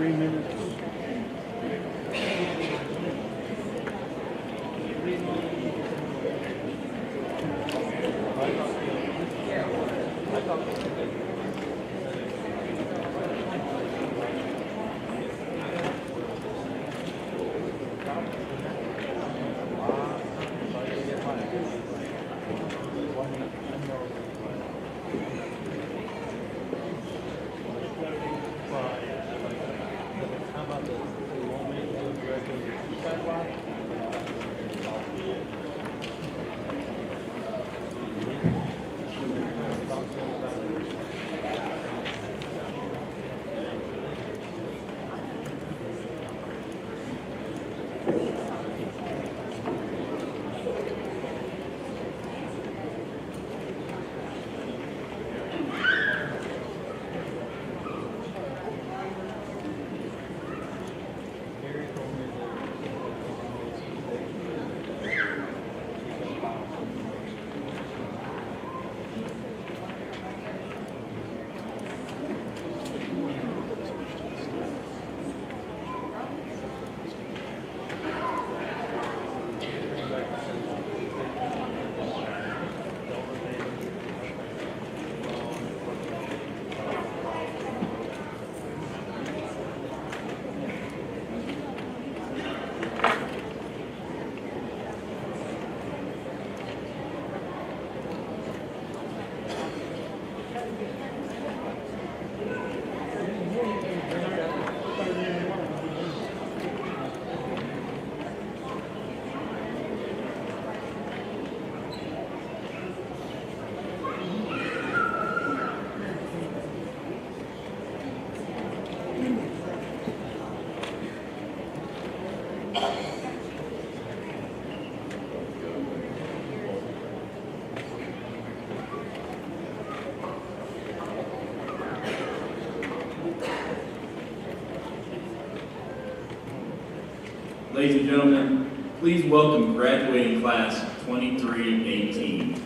3 minutes. Ladies and gentlemen, please welcome graduating class 23-18.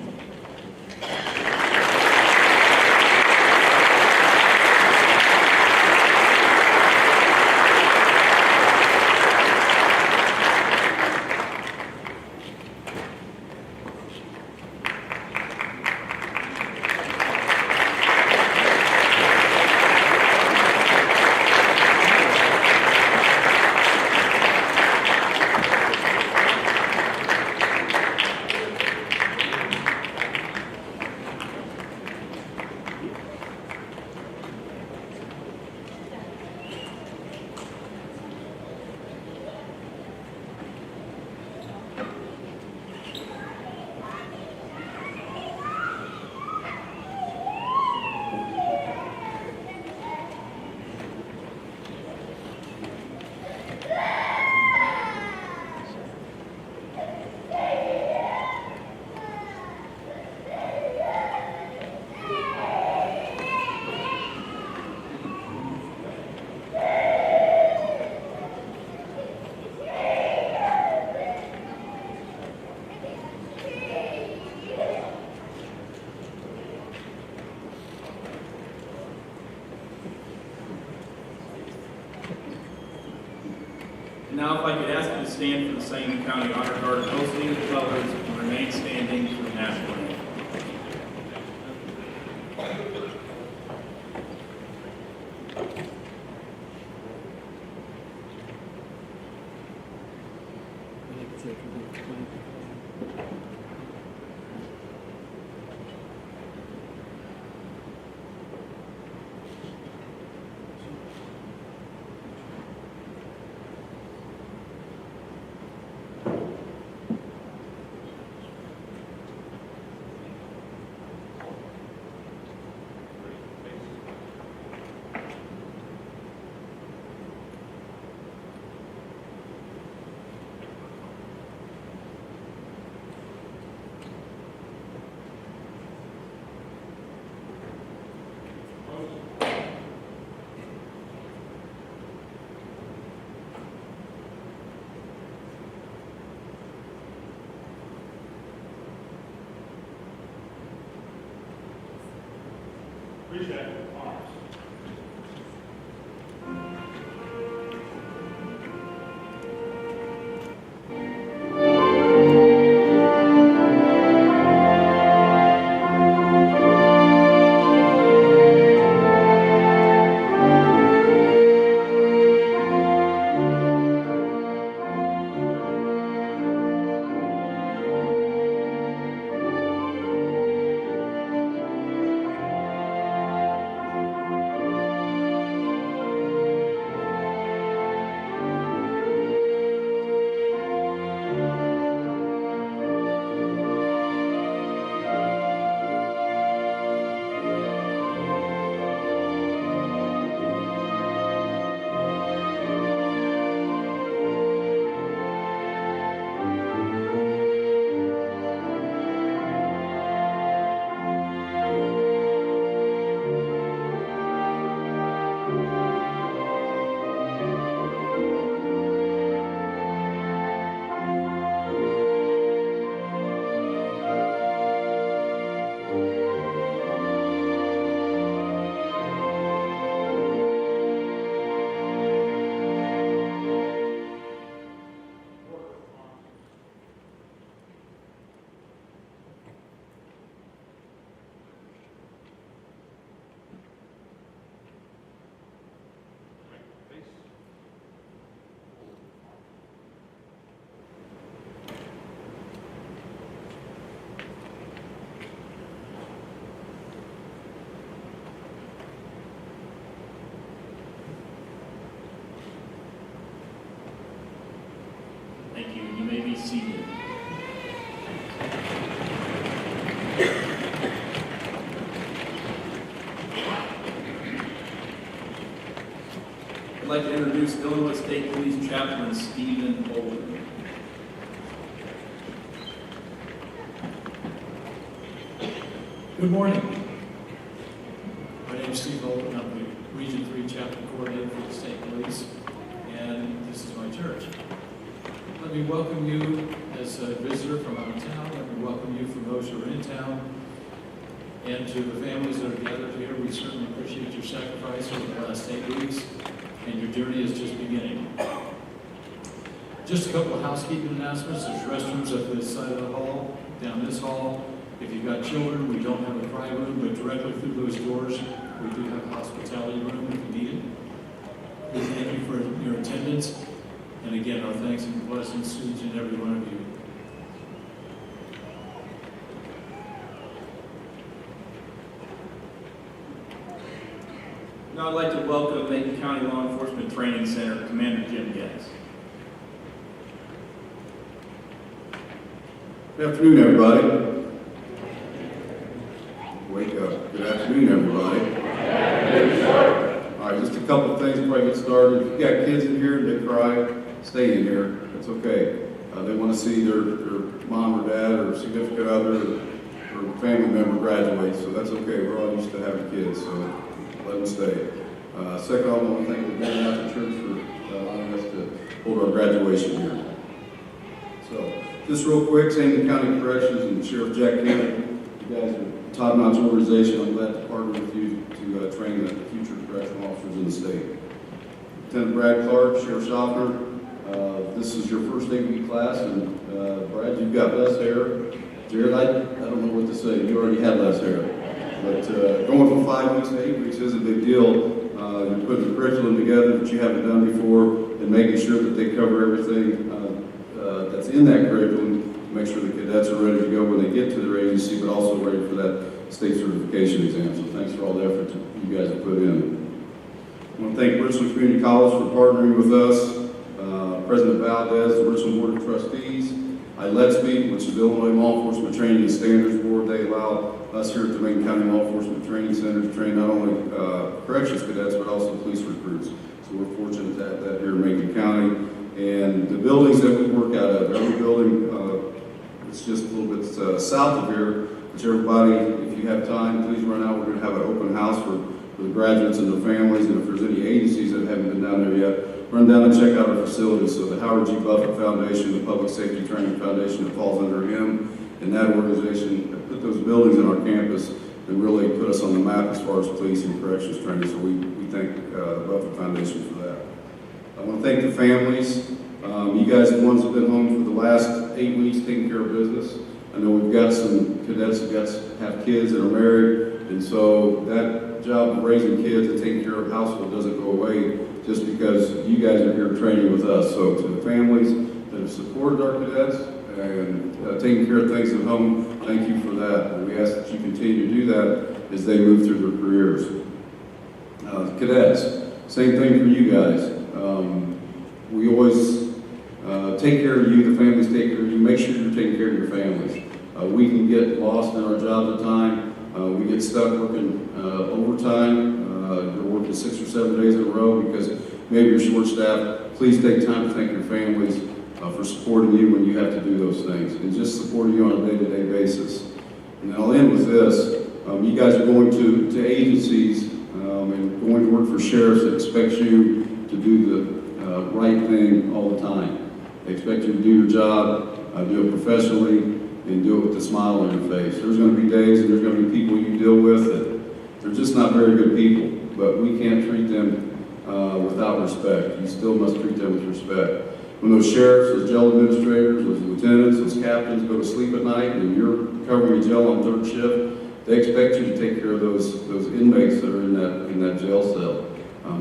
Now, if I could ask you to stand for the Sangamon County Honor Guard, hosting the colors, and remain standing for the national anthem. Appreciate it. I'd like to introduce Illinois State Police Chaplain Stephen Bolden. Good morning. My name is Steve Bolden. I'm the Region 3 Chaplain Coordinator for the State Police, and this is my church. Let me welcome you as a visitor from out of town. Let me welcome you from those who are in town. And to the families that are gathered here, we certainly appreciate your sacrifice over the last 8 weeks, and your journey is just beginning. Just a couple of housekeeping announcements. There's restrooms up this side of the hall, down this hall. If you've got children, we don't have a cry room, but directly through those doors, we do have a hospitality room if you need it. We thank you for your attendance, and again, our thanks and blessings to each and every one of you. Now I'd like to welcome Macon County Law Enforcement Training Center Commander Jim Getz. Good afternoon, everybody. Wake up. Good afternoon, everybody. All right, just a couple of things before I get started. If you've got kids in here and they cry, stay in here. That's okay. They want to see their mom or dad or significant other or family member graduate, so that's okay. We're all used to having kids, so let them stay. Second, I want to thank the Cadet Church for allowing us to hold our graduation here. So, just real quick, Sangamon County Corrections and Sheriff Jack Kennedy, you guys are a top-notch organization. I'm glad to partner with you to train the future correctional officers in the state. Lieutenant Brad Clark, Sheriff Schaffner, this is your first 8-week class, and Brad, you've got less hair. Jared, I don't know what to say. You already had less hair. But going from 5 weeks to 8 weeks is a big deal. You're putting a curriculum together that you haven't done before and making sure that they cover everything that's in that curriculum to make sure the cadets are ready to go when they get to their agency, but also ready for that state certification exam. So thanks for all the effort that you guys have put in. I want to thank Richland Community College for partnering with us, President Valdez, the Richland Board of Trustees, MCLETC, which is the Illinois Law Enforcement Training and Standards Board. They allow us here at the Macon County Law Enforcement Training Center to train not only corrections cadets, but also police recruits. So we're fortunate to have that here in Macon County. And the buildings that we work out of, every building, it's just a little bit south of here, which everybody, if you have time, please run out. We're going to have an open house for the graduates and their families, and if there's any agencies that haven't been down there yet, run down and check out our facilities. So the Howard G. Buffett Foundation, the Public Safety Training Foundation that falls under him, and that organization put those buildings on our campus and really put us on the map as far as police and corrections training. So we thank the Buffett Foundation for that. I want to thank the families. You guys are the ones that have been home for the last 8 weeks taking care of business. I know we've got some cadets that have kids that are married, and so that job of raising kids and taking care of household doesn't go away just because you guys are here training with us. So to the families that have supported our cadets and taking care of things at home, thank you for that. And we ask that you continue to do that as they move through their careers. Cadets, same thing for you guys. We always take care of you, the families take care of you, make sure you're taking care of your families. We can get lost in our jobs at times. We get stuck working overtime. You're working 6 or 7 days in a row because maybe you're short-staffed. Please take time to thank your families for supporting you when you have to do those things and just supporting you on a day-to-day basis. And I'll end with this. You guys are going to agencies and going to work for sheriffs that expect you to do the right thing all the time. They expect you to do your job, do it professionally, and do it with a smile on your face. There's going to be days and there's going to be people you deal with that they're just not very good people, but we can't treat them without respect. You still must treat them with respect. When those sheriffs, those jail administrators, those lieutenants, those captains go to sleep at night and you're covering a jail on third shift, they expect you to take care of those inmates that are in that jail cell.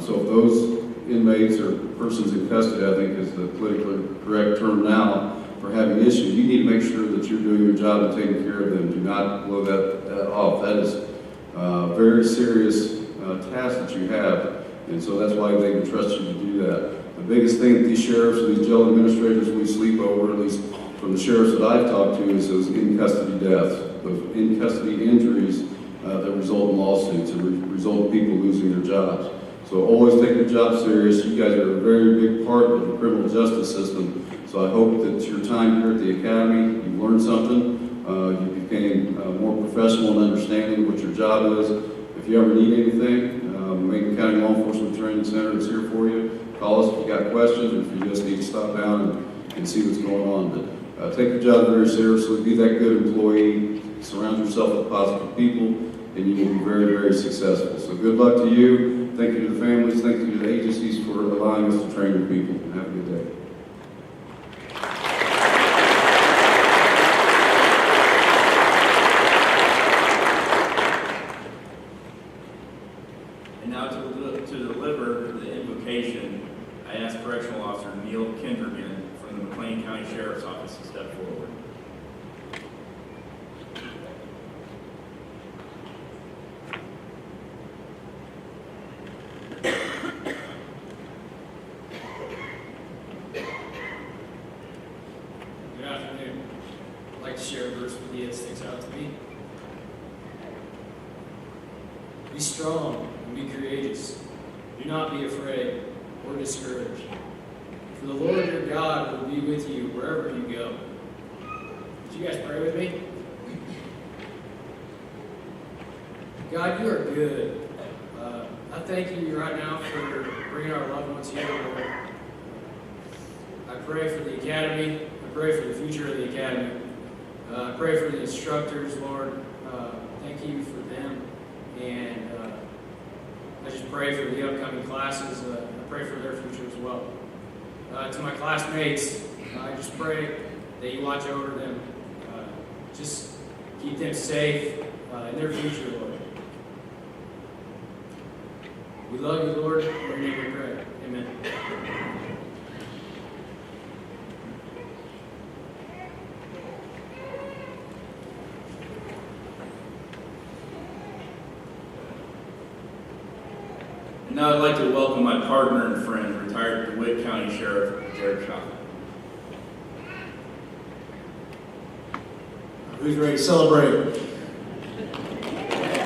So if those inmates or persons in custody, I think is the politically correct term now, for having issues, you need to make sure that you're doing your job and taking care of them. Do not blow that off. That is a very serious task that you have, and so that's why they can trust you to do that. The biggest thing that these sheriffs and these jail administrators we sleep over, at least from the sheriffs that I've talked to is those in-custody deaths, those in-custody injuries that result in lawsuits and result in people losing their jobs. So always take your job serious. You guys are a very big part of the criminal justice system. So I hope that your time here at the Academy, you learned something. You became more professional in understanding what your job is. If you ever need anything, Macon County Law Enforcement Training Center is here for you. Call us if you got questions, or if you just need to stop down and see what's going on. But take your job very seriously. Be that good employee. Surround yourself with positive people, and you will be very, very successful. So good luck to you. Thank you to the families. Thank you to the agencies for allowing us to train your people. Have a good day. And now to deliver the invocation, I ask Correctional Officer Neil Kinderman from the McLean County Sheriff's Office to step forward. Good afternoon. I'd like to share a verse with you that sticks out to me. Be strong and be courageous. Do not be afraid or discouraged. For the Lord your God will be with you wherever you go. Would you guys pray with me? God, you are good. I thank you right now for bringing our loved ones here, Lord. I pray for the Academy. I pray for the future of the Academy. I pray for the instructors, Lord. Thank you for them. And I just pray for the upcoming classes. I pray for their future as well. To my classmates, I just pray that you watch over them. Just keep them safe in their future, Lord. We love you, Lord. In your name we pray. Amen. And now I'd like to welcome my partner and friend, retired DeWitt County Sheriff Jared Shaw. Who's ready to celebrate?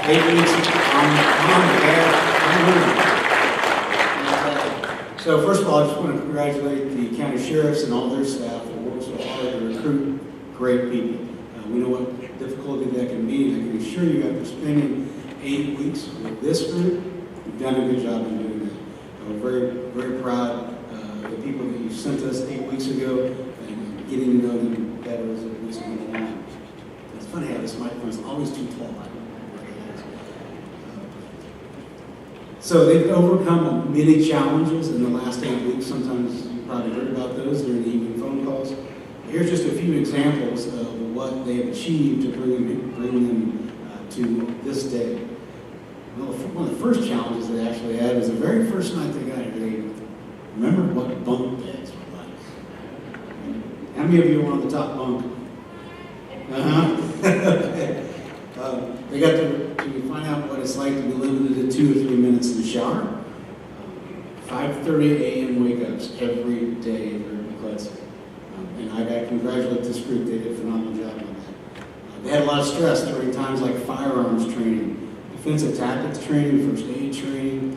8 weeks on Dad. So first of all, I just want to congratulate the county sheriffs and all their staff that work so hard to recruit great people. We know what difficulty that can be, and I can assure you after spending 8 weeks with this group, you've done a good job in doing that. We're very, very proud of the people that you sent us 8 weeks ago and getting to know them better as the weeks go along. It's funny how this microphone is always too tall. So they've overcome many challenges in the last 8 weeks. Sometimes you probably heard about those during the evening phone calls. Here's just a few examples of what they have achieved to bring them to this day. Well, one of the first challenges they actually had was the very first night they got here. They remembered what bunk beds were like. How many of you were on the top bunk? They got to find out what it's like to be limited to 2 or 3 minutes in the shower. 5:30 a.m. wake-ups every day here at MCLETC. And I congratulate this group. They did a phenomenal job on that. They had a lot of stress during times like firearms training, defensive tactics training, first aid training.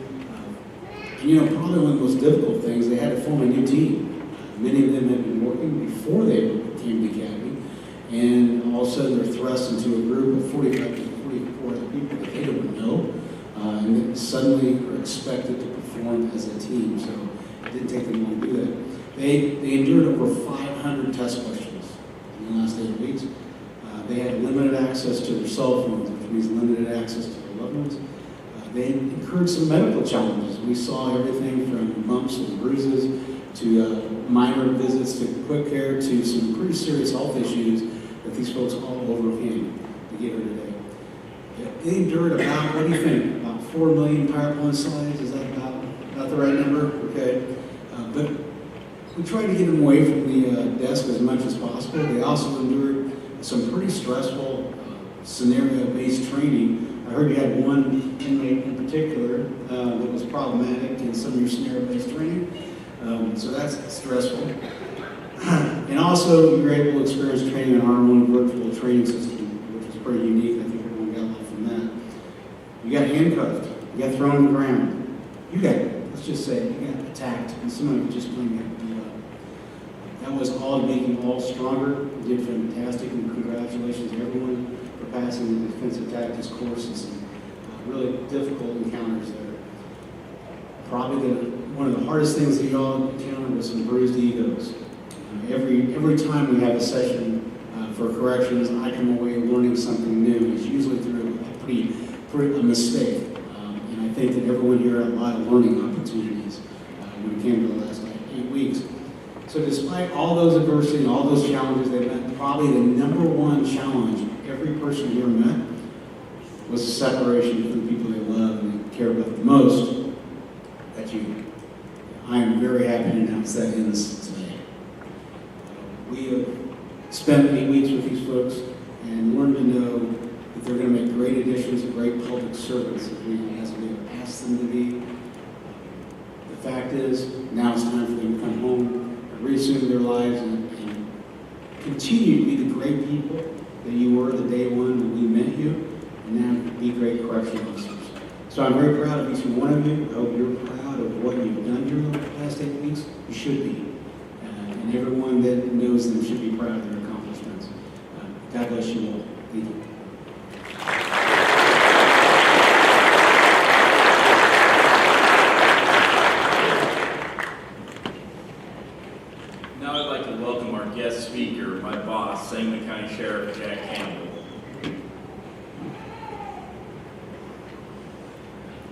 And you know, probably one of the most difficult things, they had to form a new team. Many of them had been working before they came to the Academy. And all of a sudden they're thrust into a group of 45 to 44 other people that they don't know. And then suddenly are expected to perform as a team. So it didn't take them long to do that. They endured over 500 test questions in the last 8 weeks. They had limited access to their cell phones, which means limited access to their loved ones. They incurred some medical challenges. We saw everything from bumps and bruises to minor visits to quick care to some pretty serious health issues that these folks all overcame to get here today. They endured about, what do you think, about 4 million PowerPoint slides? Is that about the right number? Okay. But we tried to get them away from the desk as much as possible. They also endured some pretty stressful scenario-based training. I heard you had one inmate in particular that was problematic in some of your scenario-based training. So that's stressful. And also, you're able to experience training in our own virtual training system, which is pretty unique. I think everyone got a lot from that. You got handcuffed. You got thrown on the ground. You got, let's just say, you got attacked, and someone just plain got beat up. That was all to make you all stronger. You did fantastic, and congratulations to everyone for passing the defensive tactics courses and really difficult encounters there. Probably one of the hardest things that y'all encountered was some bruised egos. Every time we have a session for corrections, I come away learning something new. It's usually through a mistake. And I think that everyone here had a lot of learning opportunities when it came to the last 8 weeks. So despite all those adversity and all those challenges they met, probably the number one challenge every person here met was the separation from the people they love and they care about the most. I am very happy to announce that ends today. We have spent 8 weeks with these folks and learned to know that they're going to make great additions and great public servants as we have asked them to be. The fact is, now it's time for them to come home and reassume their lives and continue to be the great people that you were the day one when we met you, and now be great correctional officers. So I'm very proud of each one of you. I hope you're proud of what you've done during the past 8 weeks. You should be. And everyone that knows them should be proud of their accomplishments. God bless you all. Thank you. Now I'd like to welcome our guest speaker, my boss, Macon County Sheriff Jack Campbell.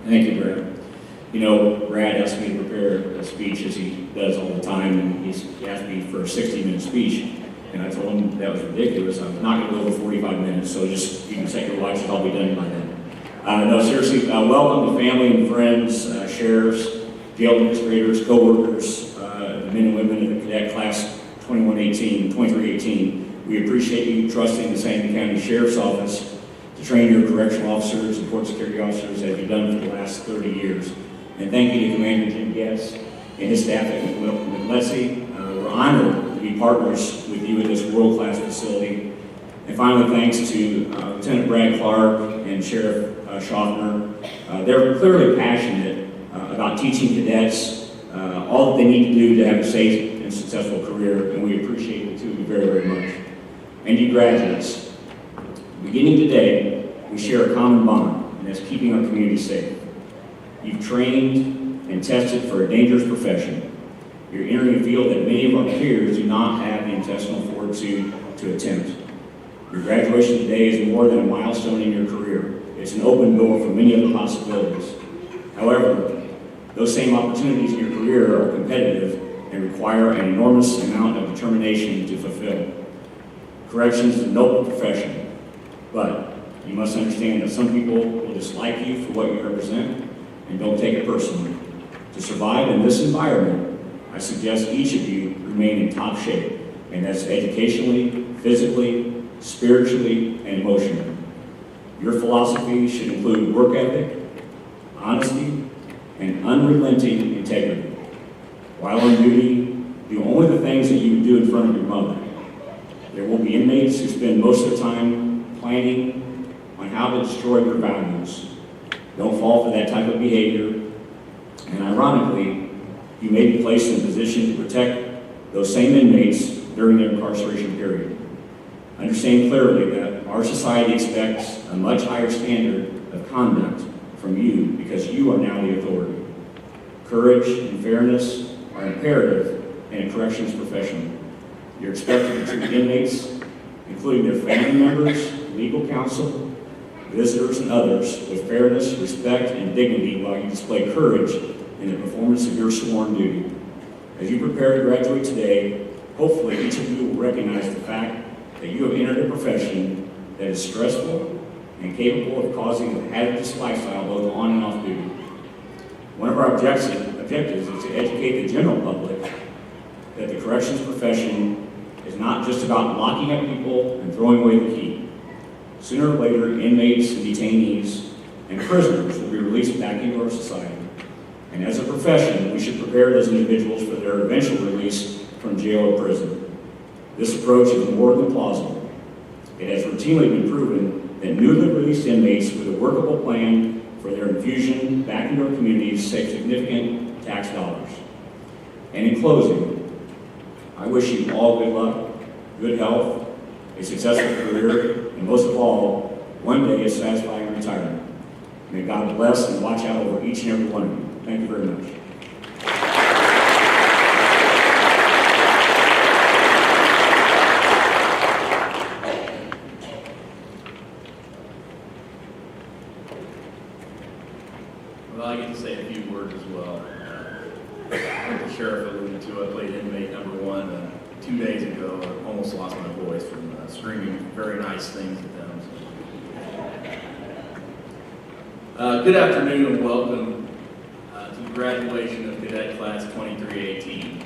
Thank you, Brad. You know, Brad asked me to prepare a speech, as he does all the time, and he asked me for a 60-minute speech, and I told him that was ridiculous. I'm not going to go over 45 minutes, so just, you can set your watches, I'll be done by then. No, seriously, welcome to family and friends, sheriffs, jail administrators, co-workers, the men and women of the Cadet Class 23-18. We appreciate you trusting the Macon County Sheriff's Office to train your correctional officers and court security officers as you've done for the last 30 years. And thank you to Commander Jim Getz and his staff at MCLETC. We're honored to be partners with you at this world-class facility. And finally, thanks to Lieutenant Brad Clark and Sheriff Schaffner. They're clearly passionate about teaching cadets all that they need to do to have a safe and successful career, and we appreciate the two of you very, very much. And you graduates, beginning today, we share a common bond, and that's keeping our community safe. You've trained and tested for a dangerous profession. You're entering a field that many of our peers do not have the intestinal fortitude to attempt. Your graduation today is more than a milestone in your career. It's an open door for many other possibilities. However, those same opportunities in your career are competitive and require an enormous amount of determination to fulfill. Corrections is a noble profession, but you must understand that some people will dislike you for what you represent, and don't take it personally. To survive in this environment, I suggest each of you remain in top shape, and that's educationally, physically, spiritually, and emotionally. Your philosophy should include work ethic, honesty, and unrelenting integrity. While on duty, do only the things that you would do in front of your mother. There will be inmates who spend most of their time planning on how to destroy your values. Don't fall for that type of behavior. And ironically, you may be placed in a position to protect those same inmates during their incarceration period. Understand clearly that our society expects a much higher standard of conduct from you because you are now the authority. Courage and fairness are imperative in a corrections profession. You're expected to treat inmates, including their family members, legal counsel, visitors, and others with fairness, respect, and dignity while you display courage in the performance of your sworn duty. As you prepare to graduate today, hopefully each of you will recognize the fact that you have entered a profession that is stressful and capable of causing a hazardous lifestyle both on and off duty. One of our objectives is to educate the general public that the corrections profession is not just about locking up people and throwing away the key. Sooner or later, inmates and detainees and prisoners will be released back into our society. And as a profession, we should prepare those individuals for their eventual release from jail or prison. This approach is more than plausible. It has routinely been proven that newly released inmates with a workable plan for their infusion back into our communities save significant tax dollars. And in closing, I wish you all good luck, good health, a successful career, and most of all, one day a satisfying retirement. May God bless and watch out over each and every one of you. Thank you very much. Well, I get to say a few words as well. Like the sheriff alluded to, I played inmate number 1 2 days ago. I almost lost my voice from screaming very nice things at them. Good afternoon and welcome to the graduation of Cadet Class 23-18.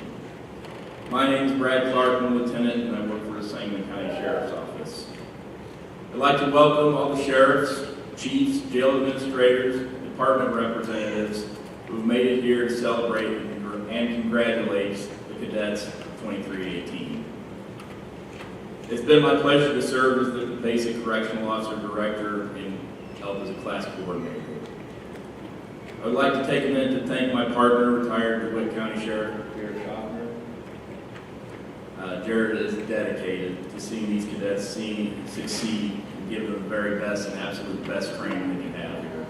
My name is Brad Clark, I'm a lieutenant, and I work for the Sangamon County Sheriff's Office. I'd like to welcome all the sheriffs, chiefs, jail administrators, department representatives who have made it here to celebrate and congratulate the cadets of 23-18. It's been my pleasure to serve as the Basic Correctional Officer Director and help as a class coordinator. I would like to take a minute to thank my partner, retired DeWitt County Sheriff Jared Schaffner. Jared is dedicated to seeing these cadets succeed and give them the very best and absolute best training they can have here.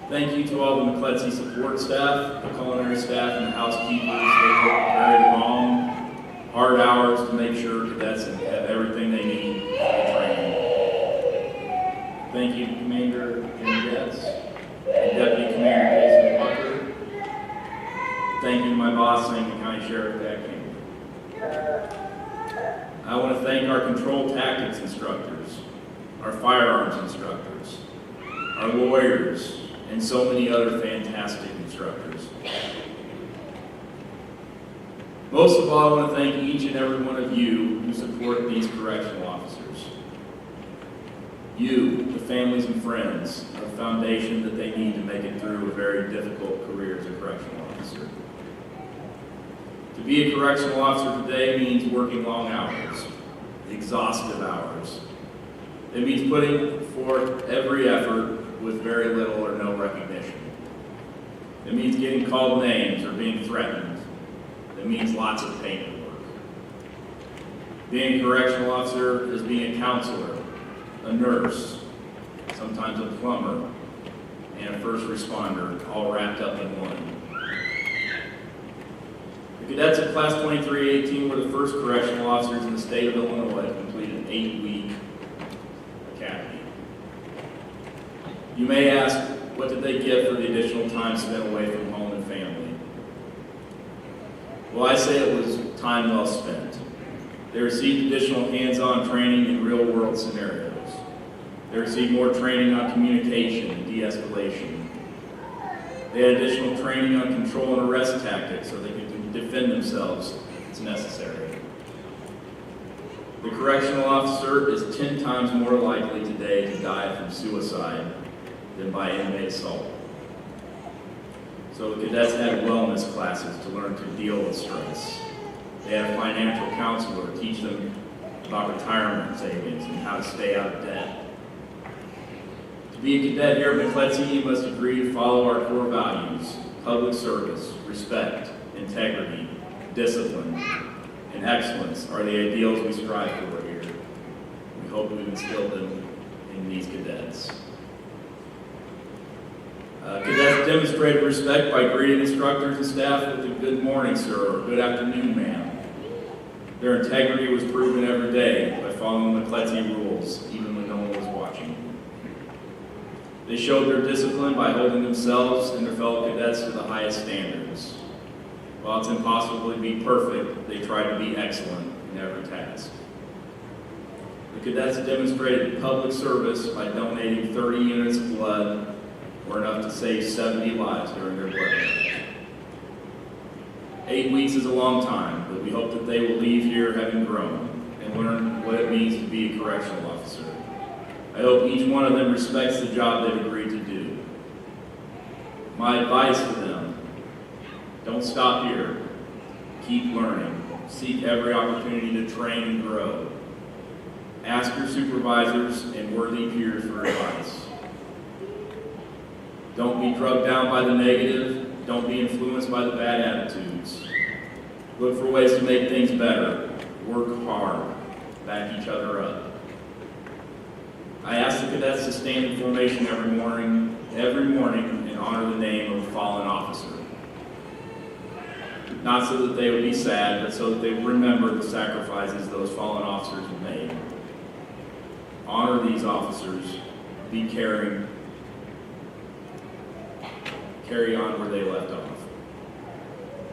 Thank you to all the MCLETC support staff, the culinary staff, and the housekeepers. They work very long, hard hours to make sure cadets have everything they need for the training. Thank you to Commander Jim Getz and Deputy Commander Jason Walker. Thank you to my boss, Sangamon County Sheriff Jack King. I want to thank our control tactics instructors, our firearms instructors, our lawyers, and so many other fantastic instructors. Most of all, I want to thank each and every one of you who support these correctional officers. You, the families and friends, are the foundation that they need to make it through a very difficult career as a correctional officer. To be a correctional officer today means working long hours, exhaustive hours. It means putting forth every effort with very little or no recognition. It means getting called names or being threatened. It means lots of paperwork. Being a correctional officer is being a counselor, a nurse, sometimes a plumber, and a first responder, all wrapped up in one. The cadets of Class 23-18 were the first correctional officers in the state of Illinois to complete an 8-week academy. You may ask, what did they get for the additional time spent away from home and family? Well, I say it was time well spent. They received additional hands-on training in real-world scenarios. They received more training on communication and de-escalation. They had additional training on control and arrest tactics so they could defend themselves if it's necessary. The correctional officer is 10 times more likely today to die from suicide than by inmate assault. So the cadets had wellness classes to learn to deal with stress. They had a financial counselor to teach them about retirement savings and how to stay out of debt. To be a cadet here at MCLETC, you must agree to follow our core values: public service, respect, integrity, discipline, and excellence are the ideals we strive for here. We hope we've instilled them in these cadets. Cadets demonstrated respect by greeting instructors and staff with a good morning, sir, or good afternoon, ma'am. Their integrity was proven every day by following the MCLETC rules, even when no one was watching. They showed their discipline by holding themselves and their fellow cadets to the highest standards. While it's impossible to be perfect, they tried to be excellent in every task. The cadets demonstrated public service by donating 30 units of blood, or enough to save 70 lives during their blood damage. 8 weeks is a long time, but we hope that they will leave here having grown and learn what it means to be a correctional officer. I hope each one of them respects the job they've agreed to do. My advice to them: don't stop here. Keep learning. Seek every opportunity to train and grow. Ask your supervisors and worthy peers for advice. Don't be drugged down by the negative. Don't be influenced by the bad attitudes. Look for ways to make things better. Work hard. Back each other up. I ask the cadets to stand in formation every morning and honor the name of a fallen officer. Not so that they would be sad, but so that they would remember the sacrifices those fallen officers have made. Honor these officers. Be caring. Carry on where they left off.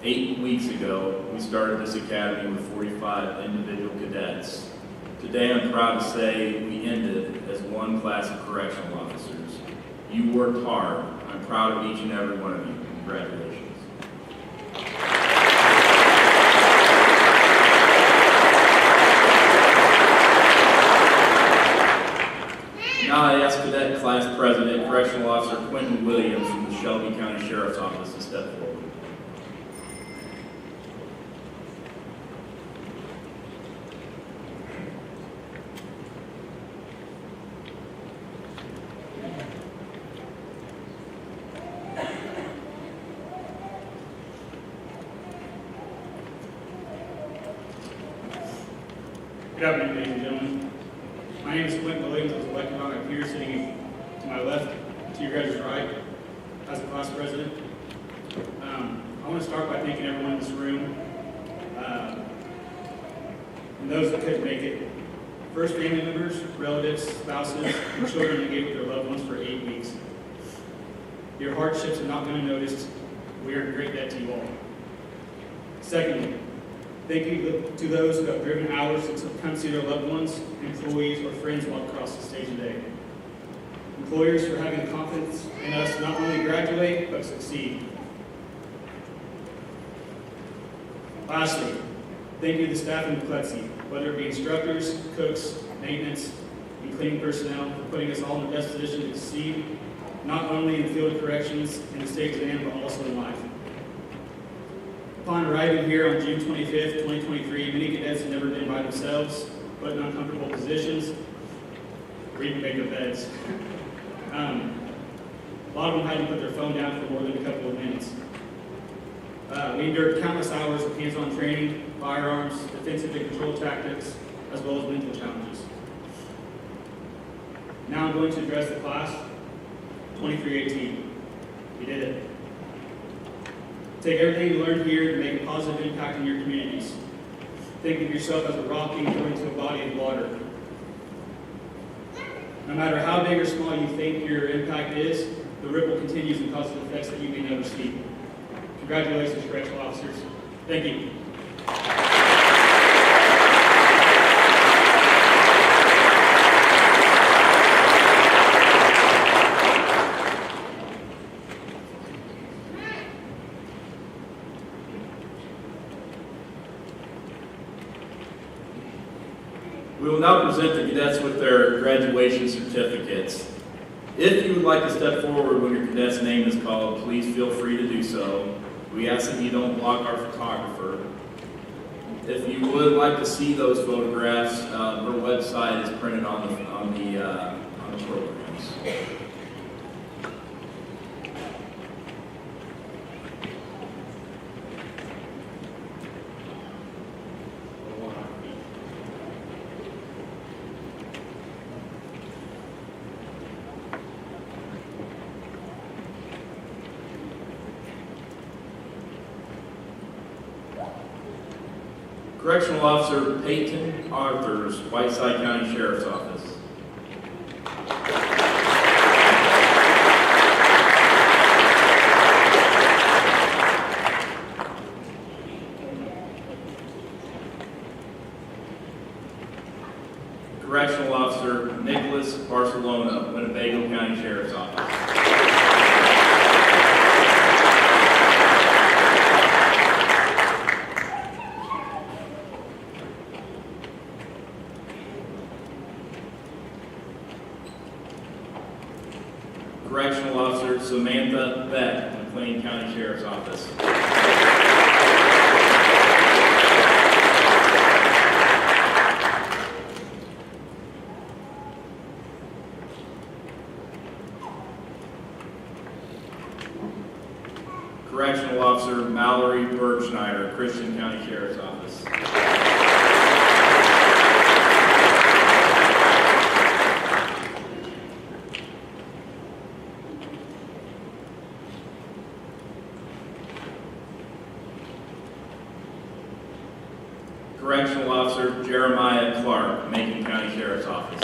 8 weeks ago, we started this academy with 45 individual cadets. Today, I'm proud to say we ended as one class of correctional officers. You worked hard. I'm proud of each and every one of you. Congratulations. Now I ask Cadet Class President, Correctional Officer Quentin Williams from the Shelby County Sheriff's Office to step forward. Good afternoon, ladies and gentlemen. My name is Quentin Williams. I was elected on up here, sitting to my left, to your guys' right, as a class president. I want to start by thanking everyone in this room, and those that couldn't make it. First, family members, relatives, spouses, and children that gave up their loved ones for 8 weeks. Your hardships have not been unnoticed. We are in great debt to you all. Secondly, thank you to those who have driven hours to come see their loved ones, employees, or friends walk across the stage today. Employers for having the confidence in us to not only graduate, but succeed. Lastly, thank you to the staff in MCLETC, whether it be instructors, cooks, maintenance, and cleaning personnel, for putting us all in the best position to succeed, not only in the field of corrections and the state exam, but also in life. Upon arriving here on June 25th, 2023, many cadets have never been by themselves, put in uncomfortable positions, or even make their beds. A lot of them had to put their phone down for more than a couple of minutes. We endured countless hours of hands-on training, firearms, defensive and control tactics, as well as mental challenges. Now I'm going to address the class 23-18. We did it. Take everything you learned here to make a positive impact in your communities. Think of yourself as a rock being thrown into a body of water. No matter how big or small you think your impact is, the ripple continues and causes effects that you may never see. Congratulations, correctional officers. Thank you. We will now present the cadets with their graduation certificates. If you would like to step forward when your cadet's name is called, please feel free to do so. We ask that you don't block our photographer. If you would like to see those photographs, her website is printed on the programs. Correctional Officer Peyton Arthurs, Whiteside County Sheriff's Office. Correctional Officer Nicholas Barcelona, Winnebago County Sheriff's Office. Correctional Officer Samantha Beck, McLean County Sheriff's Office. Correctional Officer Mallory Bergschneider, Christian County Sheriff's Office. Correctional Officer Jeremiah Clark, Macon County Sheriff's Office.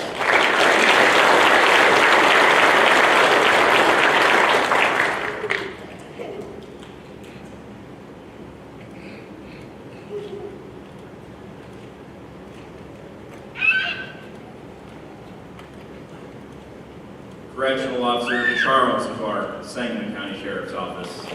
Correctional Officer Charles Clark, Sangamon County Sheriff's Office.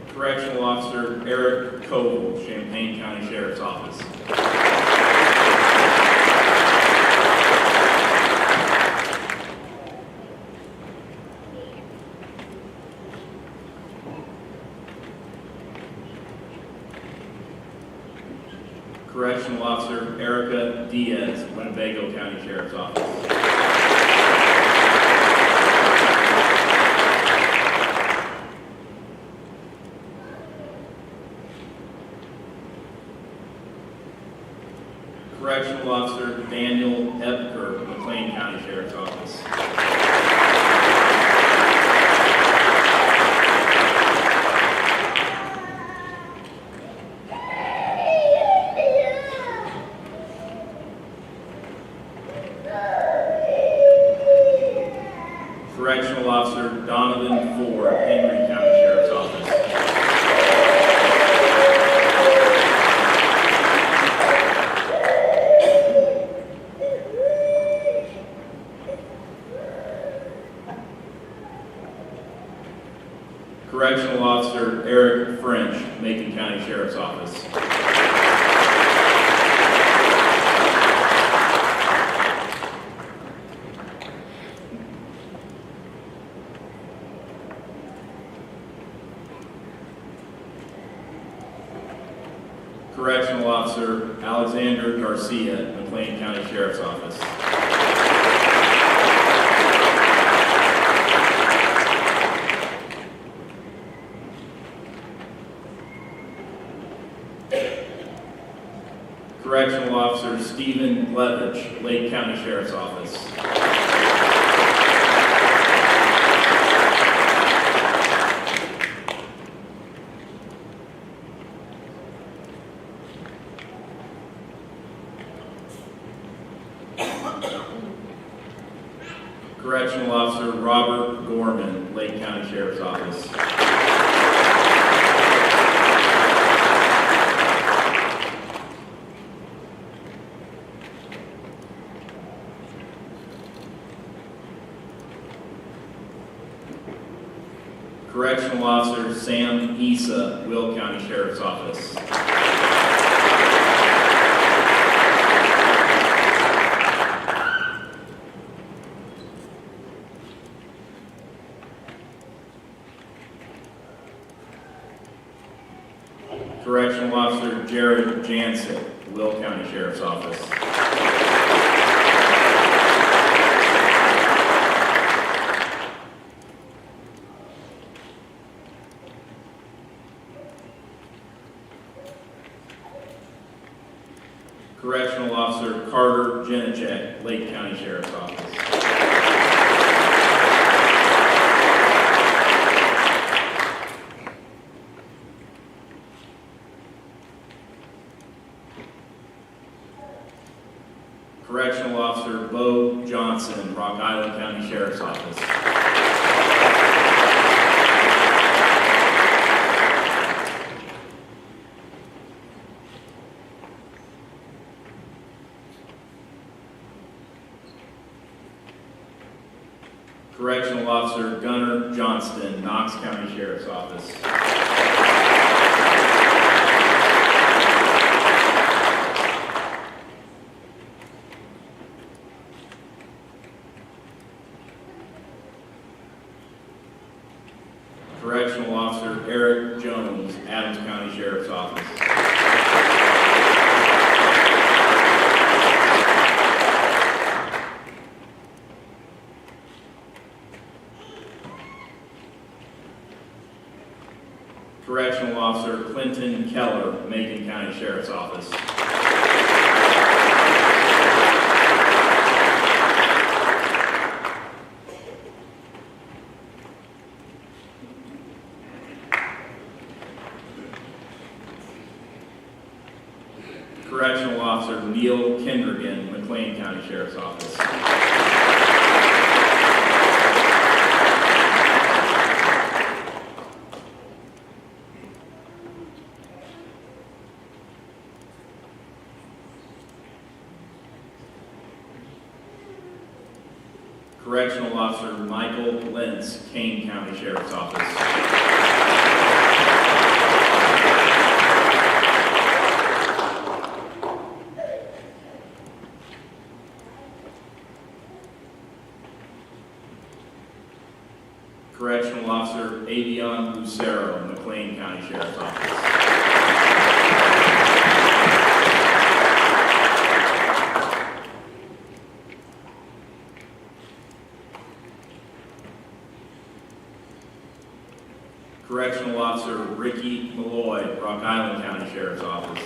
Correctional Officer Eric Koval, Champaign County Sheriff's Office. Correctional Officer Erica Diaz, Winnebago County Sheriff's Office. Correctional Officer Daniel Epker, McLean County Sheriff's Office. Correctional Officer Donovan Ford, Henry County Sheriff's Office. Correctional Officer Eric French, Macon County Sheriff's Office. Correctional Officer Alexander Garcia, McLean County Sheriff's Office. Correctional Officer Stephen Levitch, Lake County Sheriff's Office. Correctional Officer Robert Gorman, Lake County Sheriff's Office. Correctional Officer Sam Issa, Will County Sheriff's Office. Correctional Officer Jared Jansen, Will County Sheriff's Office. Correctional Officer Carter Jenacek, Lake County Sheriff's Office. Correctional Officer Bo Johnson, Rock Island County Sheriff's Office. Correctional Officer Gunnar Johnston, Knox County Sheriff's Office. Correctional Officer Eric Jones, Adams County Sheriff's Office. Correctional Officer Clinton Keller, Macon County Sheriff's Office. Correctional Officer Neil Kendrigan, McLean County Sheriff's Office. Correctional Officer Michael Lentz, Kane County Sheriff's Office. Correctional Officer Avion Lucero, McLean County Sheriff's Office. Correctional Officer Ricky Malloy, Rock Island County Sheriff's Office.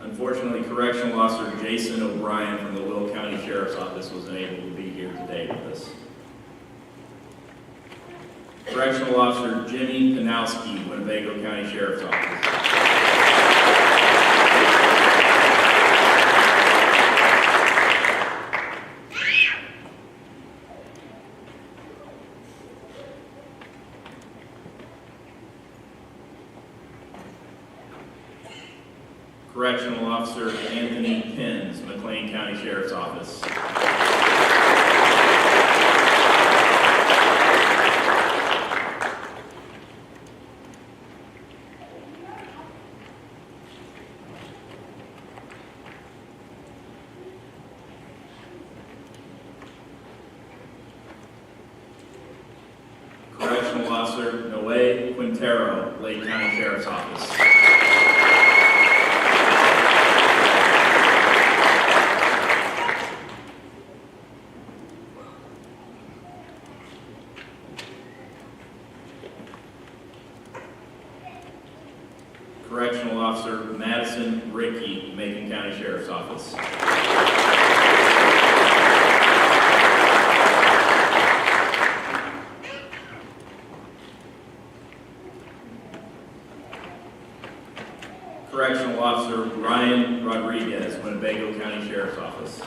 Unfortunately, Correctional Officer Jason O'Brien from the Will County Sheriff's Office wasn't able to be here today with us. Correctional Officer Jimmy Panowski, Winnebago County Sheriff's Office. Correctional Officer Anthony Pins, McLean County Sheriff's Office. Correctional Officer Noe Quintero, Lake County Sheriff's Office. Correctional Officer Madison Rickey, Macon County Sheriff's Office. Correctional Officer Ryan Rodriguez, Winnebago County Sheriff's Office.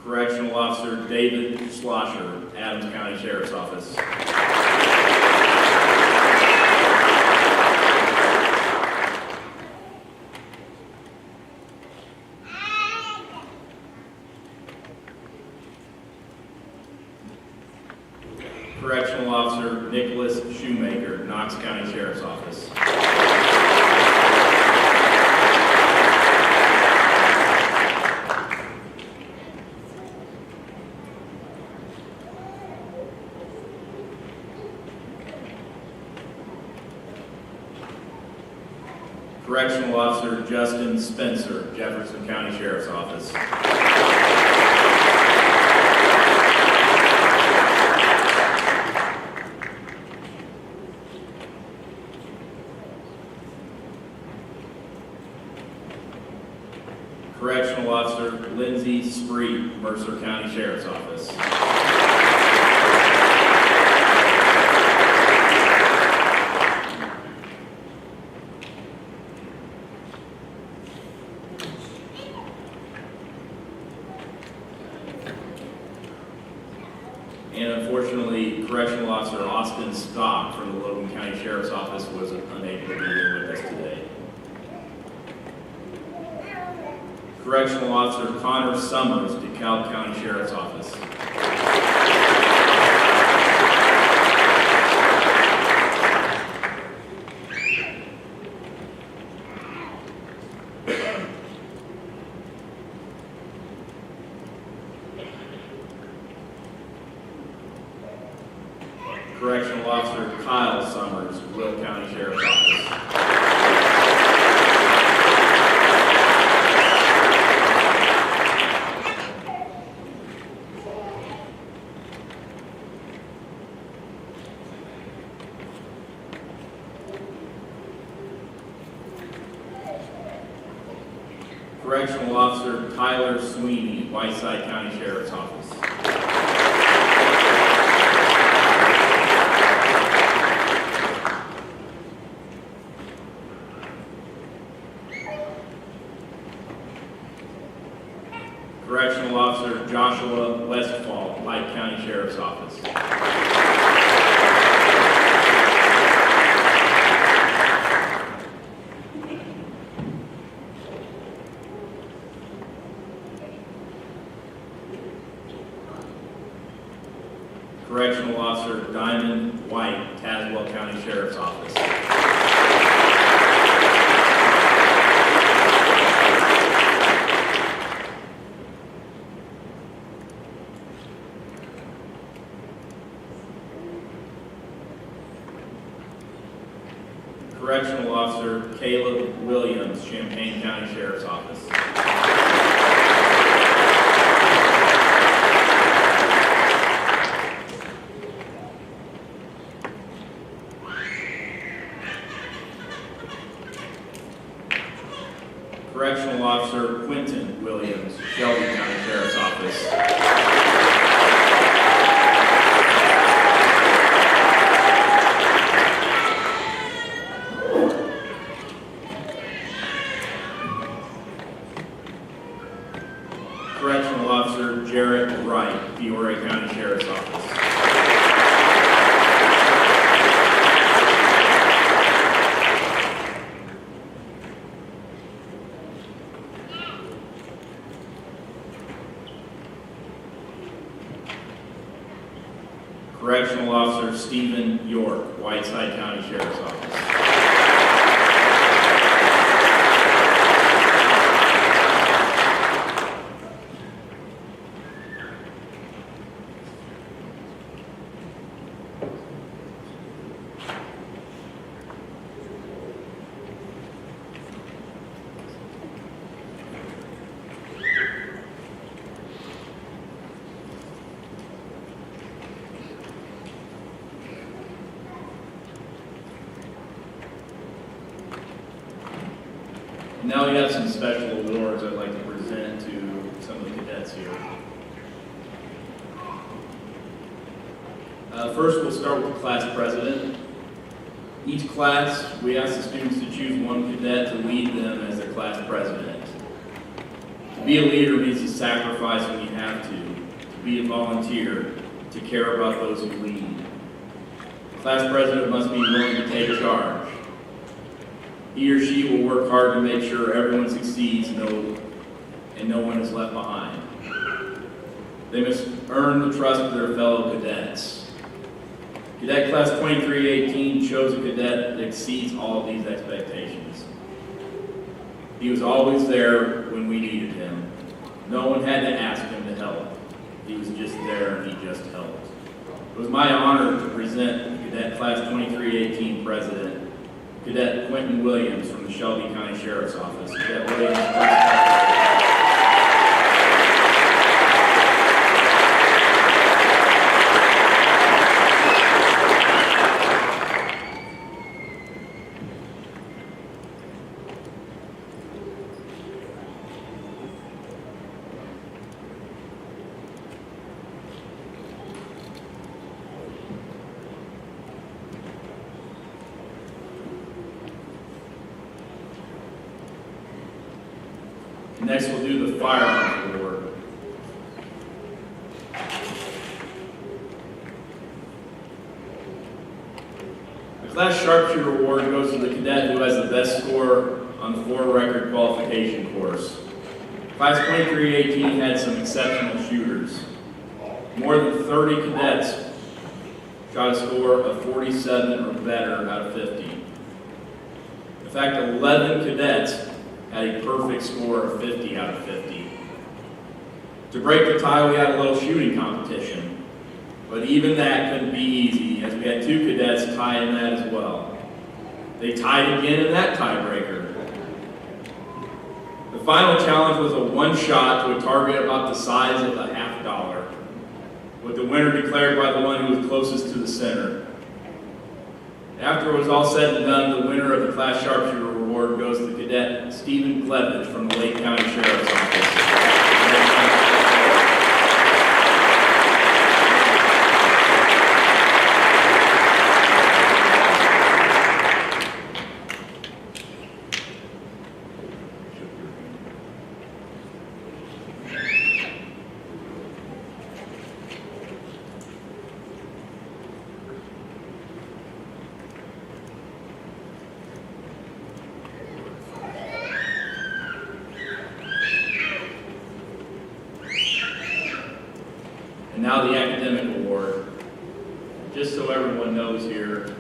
Correctional Officer David Slosher, Adams County Sheriff's Office. Correctional Officer Nicholas Shoemaker, Knox County Sheriff's Office. Correctional Officer Justin Spencer, Jefferson County Sheriff's Office. Correctional Officer Lindsay Spree, Mercer County Sheriff's Office. And unfortunately, Correctional Officer Austin Stock from the Logan County Sheriff's Office was unable to be here with us today. Correctional Officer Connor Summers, DeKalb County Sheriff's Office. Correctional Officer Kyle Summers, Will County Sheriff's Office. Correctional Officer Tyler Sweeney, Whiteside County Sheriff's Office. Correctional Officer Joshua Westfall, Pike County Sheriff's Office. Correctional Officer Diamond White, Tazewell County Sheriff's Office. Correctional Officer Caleb Williams, Champaign County Sheriff's Office. Correctional Officer Quentin Williams, Shelby County Sheriff's Office. Correctional Officer Jarrett Wright, Peoria County Sheriff's Office. Correctional Officer Stephen York, Whiteside County Sheriff's Office. Now we have some special awards I'd like to present to some of the cadets here. First, we'll start with the class president. Each class, we ask the students to choose one cadet to lead them as their class president. To be a leader means to sacrifice when you have to be a volunteer, to care about those who lead. The class president must be willing to take charge. He or she will work hard to make sure everyone succeeds and no one is left behind. They must earn the trust of their fellow cadets. Cadet Class 23-18 chose a cadet that exceeds all of these expectations. He was always there when we needed him. No one had to ask him to help. He was just there and he just helped. It was my honor to present Cadet Class 23-18 President, Cadet Quentin Williams from the Shelby County Sheriff's Office. Cadet Williams, next, we'll do the firearms award. Class Sharpshooter Award goes to the cadet who has the best score on the 4 record qualification course. Class 23-18 had some exceptional shooters. More than 30 cadets got a score of 47 or better out of 50. In fact, 11 cadets had a perfect score of 50 out of 50. To break the tie, we had a little shooting competition, but even that couldn't be easy, as we had 2 cadets tie in that as well. They tied again in that tiebreaker. The final challenge was a 1 shot to a target about the size of a $50, with the winner declared by the one who was closest to the center. After it was all said and done, the winner of the Class Sharpshooter Award goes to Cadet Stephen Clevage from the Lake County Sheriff's Office. And now the academic award. Just so everyone knows here,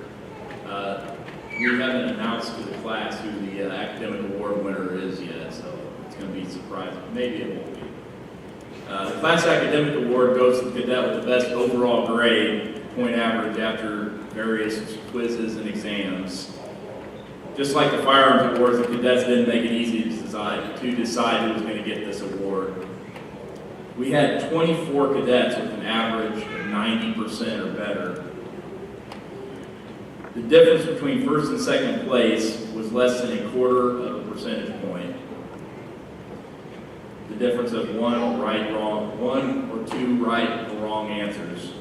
we haven't announced to the class who the academic award winner is yet, so it's going to be surprising. Maybe it won't be. The class academic award goes to the cadet with the best overall grade, point average, after various quizzes and exams. Just like the firearms awards, the cadets didn't make it easy to decide who was going to get this award. We had 24 cadets with an average of 90% or better. The difference between first and second place was less than 1/4 of a percentage point. The difference of one or two right or wrong answers.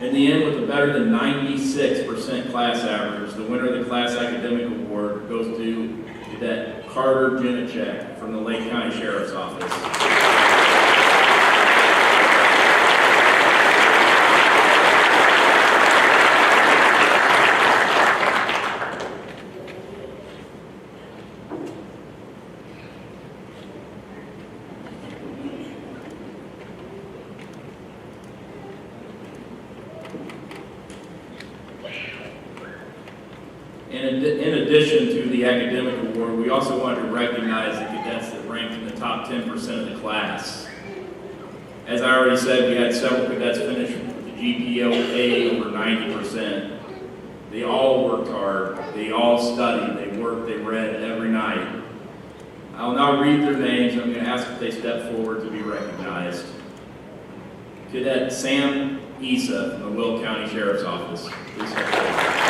In the end, with a better than 96% class average, the winner of the Class Academic Award goes to Cadet Carter Jenachek from the Lake County Sheriff's Office. In addition to the academic award, we also wanted to recognize the cadets that ranked in the top 10% of the class. As I already said, we had several cadets finish with the GPA over 90%. They all worked hard, they all studied, they worked, they read every night. I'll now read their names. I'm going to ask if they step forward to be recognized. Cadet Sam Issa from the Will County Sheriff's Office. Please step forward.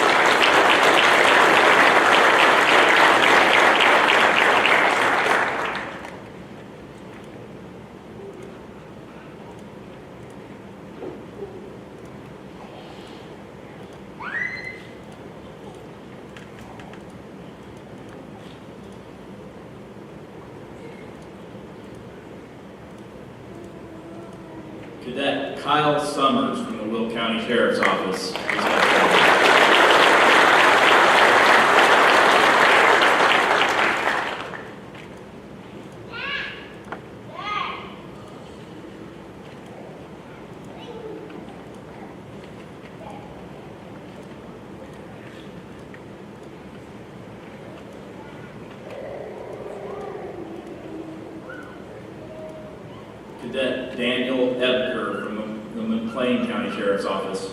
Cadet Kyle Summers from the Will County Sheriff's Office. Cadet Daniel Ebker from the McLean County Sheriff's Office.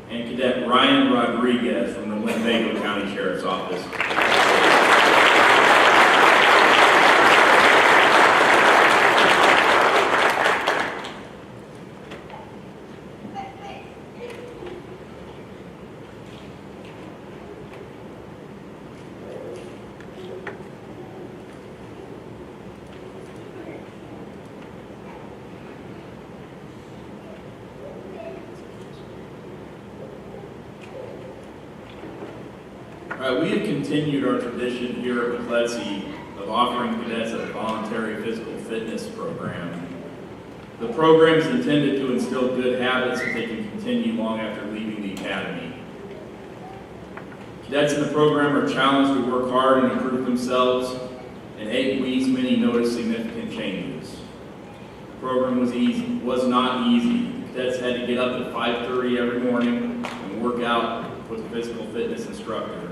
And Cadet Ryan Rodriguez from the Winnebago County Sheriff's Office. All right, we have continued our tradition here at MCLETC of offering cadets a voluntary physical fitness program. The program is intended to instill good habits that they can continue long after leaving the academy. Cadets in the program are challenged to work hard and improve themselves. In 8 weeks, many noticed significant changes. The program was not easy. The cadets had to get up at 5:30 every morning and work out with a physical fitness instructor.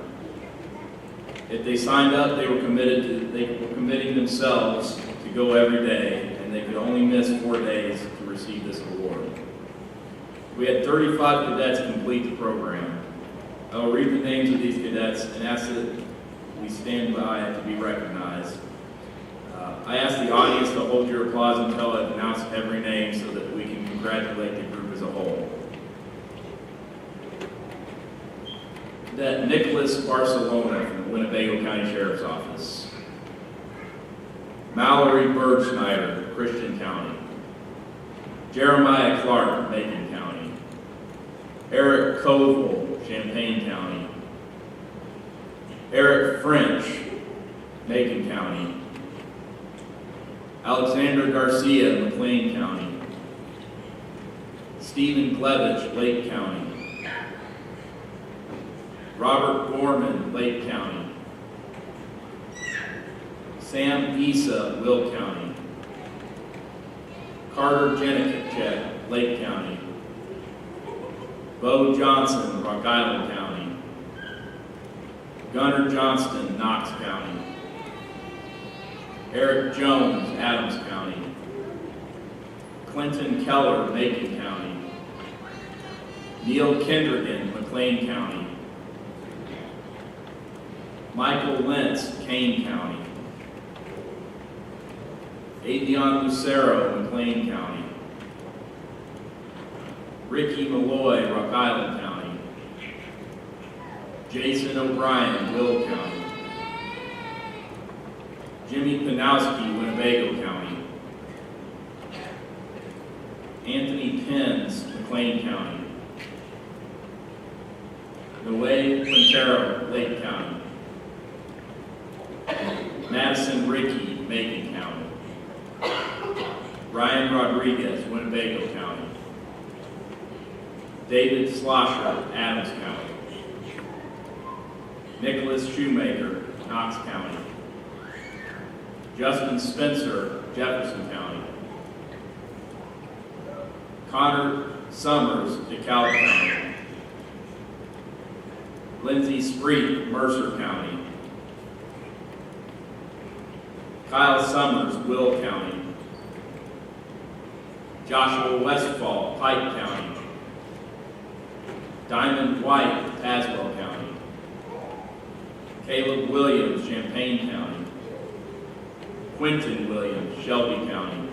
If they signed up, they were committing themselves to go every day, and they could only miss 4 days to receive this award. We had 35 cadets complete the program. I will read the names of these cadets and ask that we stand by to be recognized. I ask the audience to hold your applause until I've announced every name so that we can congratulate the group as a whole. Cadet Nicholas Barcelona from the Winnebago County Sheriff's Office. Mallory Bergschneider, Christian County. Jeremiah Clark, Macon County. Eric Koval, Champaign County. Eric French, Macon County. Alexander Garcia, McLean County. Stephen Klevich, Lake County. Robert Gorman, Lake County. Sam Issa, Will County. Carter Jenikicek, Lake County. Bo Johnson, Rock Island County. Gunnar Johnston, Knox County. Eric Jones, Adams County. Clinton Keller, Macon County. Neil Kendrigan, McLean County. Michael Lentz, Kane County. Avion Lucero, McLean County. Ricky Malloy, Rock Island County. Jason O'Brien, Will County. Jimmy Panowski, Winnebago County. Anthony Pence, McLean County. Noe Quintero, Lake County. Madison Rickey, Macon County. Ryan Rodriguez, Winnebago County. David Slosher, Adams County. Nicholas Shoemaker, Knox County. Justin Spencer, Jefferson County. Connor Summers, DeKalb County. Lindsay Spreet, Mercer County. Kyle Summers, Will County. Joshua Westfall, Pike County. Diamond White, Tazewell County. Caleb Williams, Champaign County. Quentin Williams, Shelby County.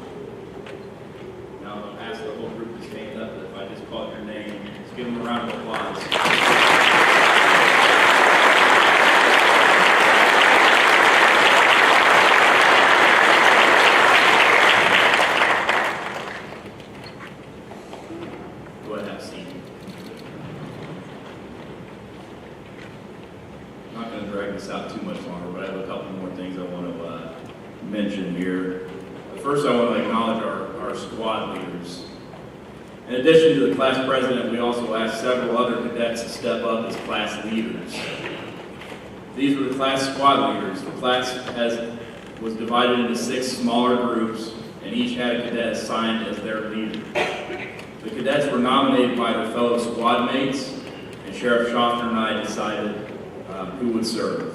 Now I'll ask the whole group to stand up. If I just call your name, just give them a round of applause. Go ahead, have a seat. I'm not going to drag this out too much longer, but I have a couple more things I want to mention here. First, I want to acknowledge our squad leaders. In addition to the class president, we also asked several other cadets to step up as class leaders. These were the class squad leaders. The class was divided into 6 smaller groups, and each had a cadet assigned as their leader. The cadets were nominated by their fellow squad mates, and Sheriff Schaffner and I decided who would serve.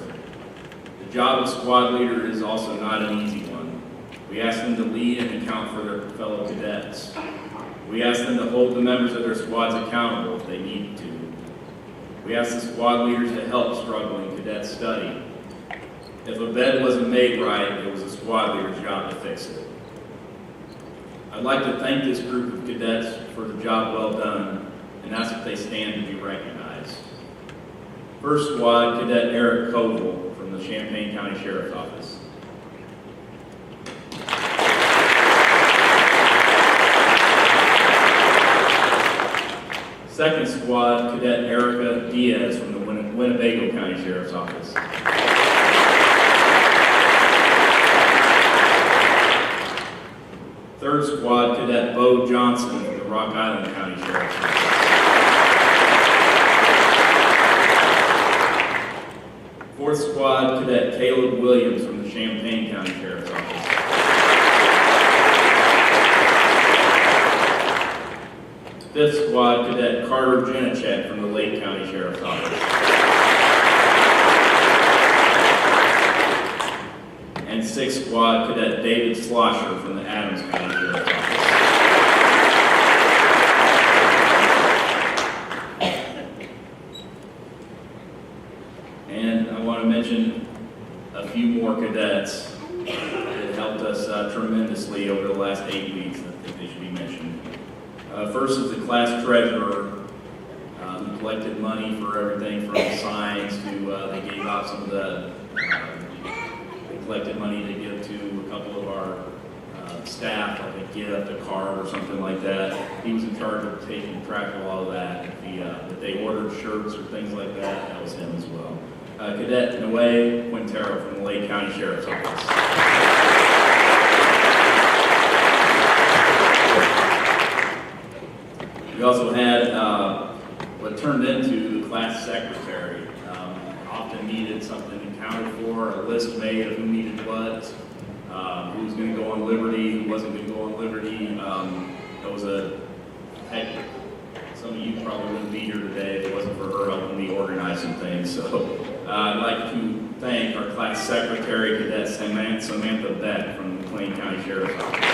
The job of squad leader is also not an easy one. We ask them to lead and account for their fellow cadets. We ask them to hold the members of their squads accountable if they need to. We ask the squad leaders to help struggling cadets study. If a bed wasn't made right, it was a squad leader's job to fix it. I'd like to thank this group of cadets for the job well done and ask if they stand to be recognized. First Squad, Cadet Eric Koval from the Champaign County Sheriff's Office. Second Squad, Cadet Erica Diaz from the the Winnebago County Sheriff's Office. Third Squad Cadet Bo Johnson from the Rock Island County Sheriff's Office. Fourth Squad Cadet Caleb Williams from the Champaign County Sheriff's Office. Fifth Squad Cadet Carter Janicek from the Lake County Sheriff's Office. And Sixth Squad Cadet David Slosher from the Adams County Sheriff's Office. And I want to mention a few more cadets that helped us tremendously over the last 8 weeks. I think they should be mentioned. First is the class treasurer, who collected money for everything from signs to, they gave out some of the, they collected money to give to a couple of our staff, like a gift, a card or something like that. He was in charge of taking track of all of that. If they ordered shirts or things like that, that was him as well. Cadet Noe Quintero from the Lake County Sheriff's Office. We also had what turned into the class secretary. Often needed something accounted for, a list made of who needed what, who was going to go on liberty, who wasn't going to go on liberty. That was a heck. Some of you probably wouldn't be here today if it wasn't for her helping me organize some things. So I'd like to thank our class secretary, Cadet Samantha Beck from the McLean County Sheriff's Office.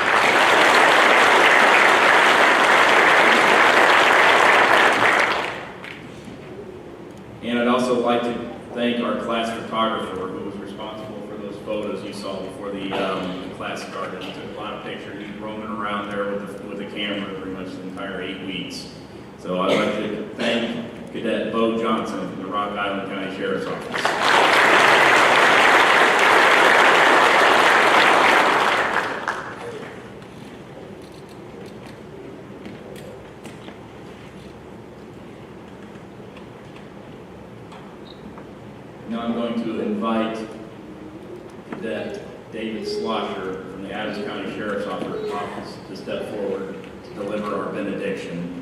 And I'd also like to thank our class photographer who was responsible for those photos you saw before the class started. He took a lot of pictures. He was roaming around there with the camera pretty much the entire 8 weeks. So I'd like to thank Cadet Bo Johnson from the Rock Island County Sheriff's Office. Now I'm going to invite Cadet David Slosher from the Adams County Sheriff's Office to step forward to deliver our benediction.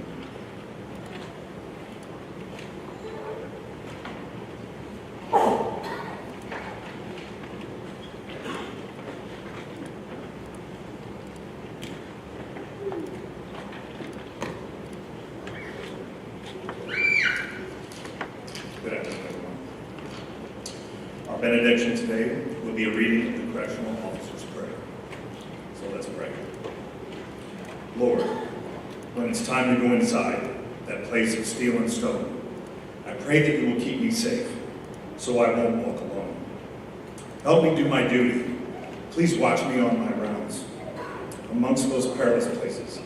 Good afternoon, everyone. Our benediction today will be a reading of the Correctional Officer's Prayer. So let's pray. Lord, when it's time to go inside that place of steel and stone, I pray that you will keep me safe so I won't walk alone. Help me do my duty. Please watch me on my rounds amongst those perilous places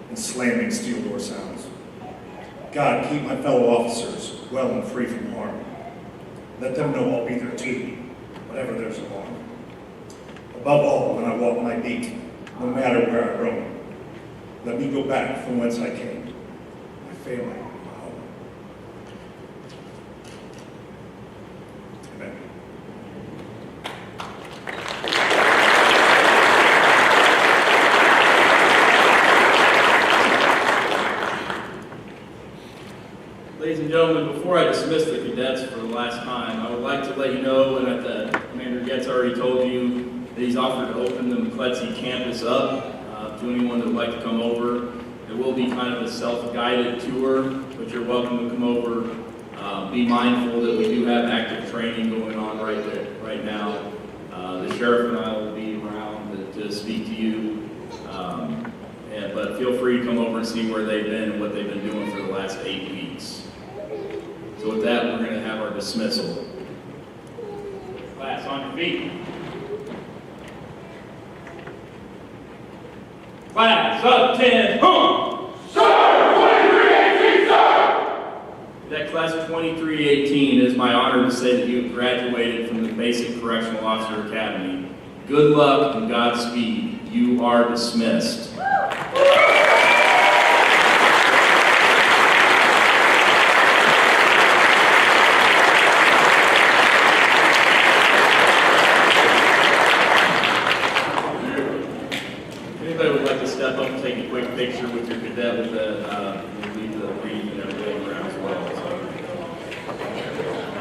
and slamming steel door sounds. God, keep my fellow officers well and free from harm. Let them know I'll be there too, whatever there's alarm. Above all, when I walk my beat, no matter where I roam, let me go back from whence I came, my family, my home. Amen. Ladies and gentlemen, before I dismiss the cadets for the last time, I would like to let you know, and that Commander Getz already told you, that he's offered to open the MCLETC campus up to anyone that would like to come over. It will be kind of a self-guided tour, but you're welcome to come over. Be mindful that we do have active training going on right now. The sheriff and I will be around to speak to you. But feel free to come over and see where they've been and what they've been doing for the last 8 weeks. So with that, we're going to have our dismissal. Class, on your feet. Class of 10, home! Sir, 2318, sir! That class of 2318, it is my honor to say that you have graduated from the Basic Correctional Officer Academy. Good luck and Godspeed. You are dismissed. quick picture with your cadet with the, we'll leave the wreath and everything around as well. So